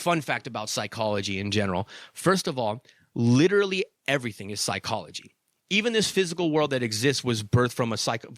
fun fact about psychology in general. First of all, literally everything is psychology. Even this physical world that exists was birthed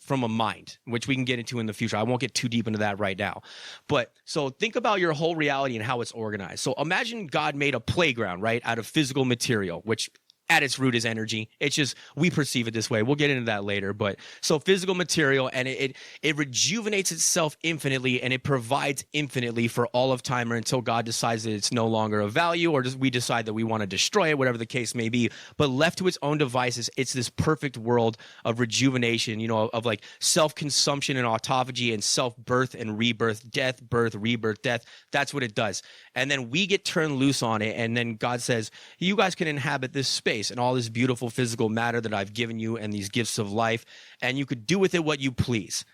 from a mind, which we can get into in the future. I won't get too deep into that right now. But so think about your whole reality and how it's organized. So imagine God made a playground, right, out of physical material, which at its root is energy. It's just we perceive it this way. We'll get into that later. But so physical material, and it rejuvenates itself infinitely, and it provides infinitely for all of time or until God decides that it's no longer of value, or we decide that we want to destroy it, whatever the case may be. But left to its own devices, it's this perfect world of rejuvenation, of like self-consumption and autophagy and self-birth and rebirth, death, birth, rebirth, death. That's what it does. And then we get turned loose on it, and then God says, you guys can inhabit this space and all this beautiful physical matter that I've given you and these gifts of life, and you could do with it what you please.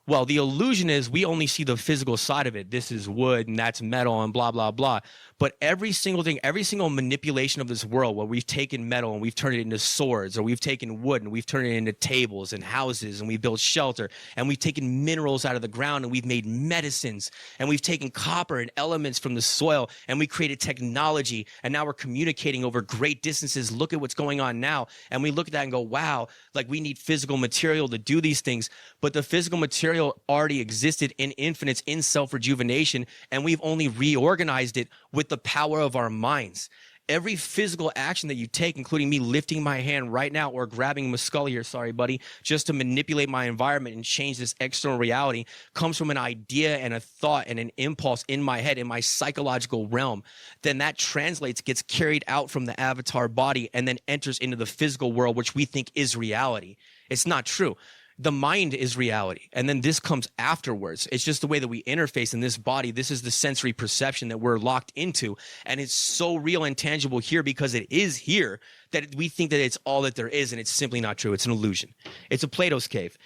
Well, the illusion is we only see the physical side of it. This is wood and that's metal and blah, blah, blah. But every single thing, every single manipulation of this world where we've taken metal and we've turned it into swords, or we've taken wood and we've turned it into tables and houses, and we've built shelter, and we've taken minerals out of the ground and we've made medicines, and we've taken copper and elements from the soil and we created technology, and now we're communicating over great distances. Look at what's going on now. And we look at that and go, wow, like we need physical material to do these things. But the physical material already existed in infinites, in self-rejuvenation, and we've only reorganized it with the power of our minds. Every physical action that you take, including me lifting my hand right now or grabbing Muscully here, sorry, buddy, just to manipulate my environment and change this external reality, comes from an idea and a thought and an impulse in my head, in my psychological realm. Then that translates, gets carried out from the avatar body, and then enters into the physical world, which we think is reality. It's not true. The mind is reality, and then this comes afterwards. It's just the way that we interface in this body. This is the sensory perception that we're locked into, and it's so real and tangible here because it is here that we think that it's all that there is, and it's simply not true. It's an illusion. It's a Plato's cave.